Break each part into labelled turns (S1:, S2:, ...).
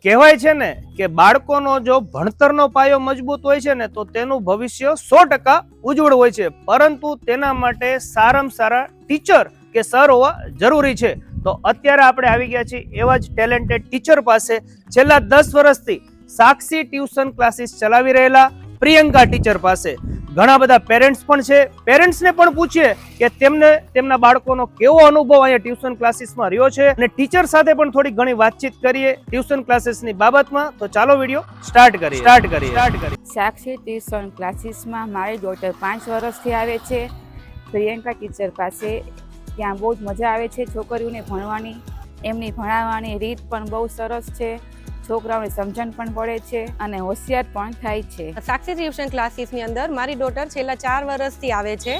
S1: કહેવાય છે ને કે બાળકોનો જો ભણતરનો પાયો મજબૂત હોય છે ને તો તેનું ભવિષ્ય 100% ઉજ્જવળ હોય છે, પરંતુ તેના માટે સારામાં સારા ટીચર કે સર હોવા જરૂરી છે. તો અત્યારે આપણે આવી ગયા છીએ એવા જ ટેલેન્ટેડ ટીચર પાસે. છેલ્લા 10 વર્ષથી સાક્ષી ટ્યુશન ક્લાસીસ ચલાવી રહેલા પ્રિયંકા ટીચર પાસે ઘણા બધા પેરેન્ટ્સ પણ છે. પેરેન્ટ્સને પણ પૂછીએ કે તેમને તેમના બાળકોનો કેવો અનુભવ અહીંયા ટ્યુશન ક્લાસીસમાં રહ્યો છે, અને ટીચર સાથે પણ થોડી ઘણી વાતચીત કરીએ ટ્યુશન ક્લાસીસની બાબતમાં. તો ચાલો વિડીયો સ્ટાર્ટ કરીએ.
S2: સાક્ષી ટ્યુશન ક્લાસીસમાં મારી ડોટર 5 વર્ષથી આવે છે. પ્રિયંકા ટીચર પાસે ત્યાં બહુ જ મજા આવે છે છોકરીઓને ભણવાની. એમની ભણાવવાની રીત પણ બહુ સરસ છે. છોકરાઓને સમજણ પણ પડે છે અને હોશિયાર પણ થાય છે.
S3: સાક્ષી ટ્યુશન ક્લાસીસની અંદર મારી ડોટર છેલ્લા 4 વર્ષથી આવે છે.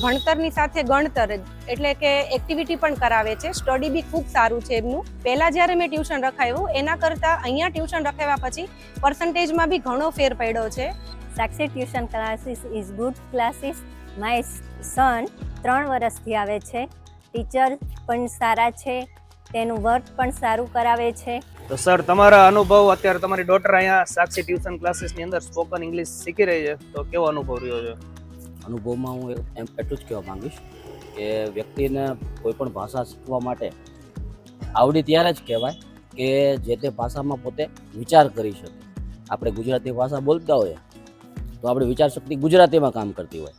S3: ભણતરની સાથે ગણતર એટલે કે એક્ટિવિટી પણ કરાવે છે. સ્ટડી બી ખૂબ સારું છે એમનું. પહેલાં જ્યારે મેં ટ્યુશન રખાવ્યું એના કરતાં અહીંયા ટ્યુશન રખાવ્યા પછી પર્સન્ટેજમાં બી ઘણો ફેર પડ્યો છે.
S4: Sakshi tuition classes is good classes. My son 3 વર્ષથી આવે છે. ટીચર પણ સારા છે, તેનું વર્ક પણ સારું કરાવે છે.
S1: તો સર, તમારા અનુભવ, અત્યારે તમારી ડોટર અહીંયા સાક્ષી ટ્યુશન ક્લાસીસની અંદર સ્પોકન ઇંગ્લિશ શીખી રહી છે, તો કેવો અનુભવ રહ્યો છે?
S5: અનુભવમાં હું એમ એટલું જ કહેવા માંગીશ કે વ્યક્તિને કોઈ પણ ભાષા શીખવા માટે આવડી ત્યારે જ કહેવાય કે જે તે ભાષામાં પોતે વિચાર કરી શકે. આપણે ગુજરાતી ભાષા બોલતા હોઈએ તો આપણી વિચાર શક્તિ ગુજરાતીમાં કામ કરતી હોય,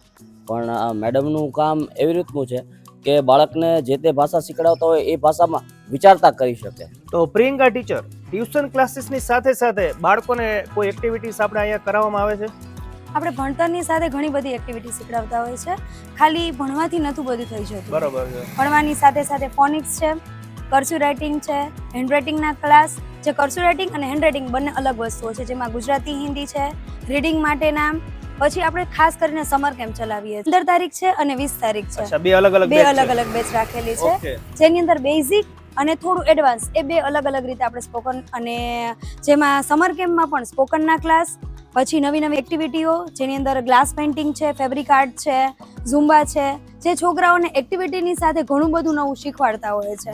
S5: પણ મેડમનું કામ એવી રીતનું છે કે બાળકને જે તે ભાષા શીખડાવતા હોય એ ભાષામાં વિચારતા કરી શકે.
S1: તો પ્રિયંકા ટીચર, ટ્યુશન ક્લાસીસની સાથે સાથે બાળકોને કોઈ એક્ટિવિટીઝ આપણે અહીંયા કરાવવામાં આવે છે?
S6: આપણે ભણતરની સાથે ઘણી બધી એક્ટિવિટી શીખડાવતા હોય છે. ખાલી ભણવાથી નતું બધું થઈ જતું.
S1: બરોબર છે.
S6: ભણવાની સાથે સાથે ફોનિક્સ છે, કર્સિવ રાઇટિંગ છે, હેન્ડરાઇટિંગના ક્લાસ. જે કર્સિવ રાઇટિંગ અને હેન્ડરાઇટિંગ બંને અલગ વસ્તુઓ છે, જેમાં ગુજરાતી, હિન્દી છે. રીડિંગ માટેના પછી આપણે ખાસ કરીને સમર કેમ્પ ચલાવીએ. 15 તારીખ છે અને 20 તારીખ છે.
S1: અચ્છા, બે અલગ અલગ
S6: બેચ રાખેલી છે.
S1: Okay.
S6: જેની અંદર બેઝિક અને થોડું એડવાન્સ, એ બે અલગ અલગ રીતે આપણે સ્પોકન, અને જેમાં સમર કેમ્પમાં પણ સ્પોકનના ક્લાસ, પછી નવી નવી એક્ટિવિટીઓ જેની અંદર ગ્લાસ પેઇન્ટિંગ છે, ફેબ્રિક આર્ટ છે, ઝુમ્બા છે, જે છોકરાઓને એક્ટિવિટીની સાથે ઘણું બધું નવું શીખવાડતા હોય છે.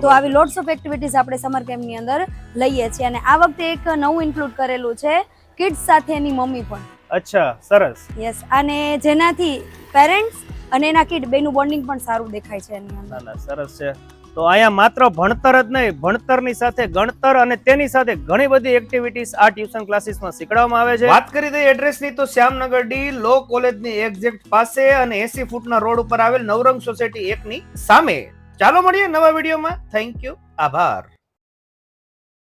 S6: તો આવી લોટ્સ ઓફ એક્ટિવિટીઝ આપણે સમર કેમ્પની અંદર લઈએ છીએ, અને આ વખતે એક નવું ઇન્ક્લુડ કરેલું છે, કિડ્સ સાથેની મમ્મી પણ.
S1: અચ્છા, સરસ.
S6: યસ, અને જેનાથી પેરેન્ટ્સ અને એના કિડ બેનું બોન્ડિંગ પણ સારું દેખાય છે એની અંદર.
S1: ના, સરસ છે. તો અહીંયા માત્ર ભણતર જ નહીં, ભણતરની સાથે ગણતર અને તેની સાથે ઘણી બધી એક્ટિવિટીઝ આ ટ્યુશન ક્લાસીસમાં શીખવાડવામાં આવે છે. વાત કરી દઈએ એડ્રેસની, તો શ્યામનગર ડી લો કોલેજની એક્ઝેક્ટ પાસે અને 80 ફૂટના રોડ ઉપર આવેલ નવરંગ સોસાયટી 1 ની સામે. ચાલો મળીએ નવા વિડીયોમાં. થેન્ક યુ, આભાર.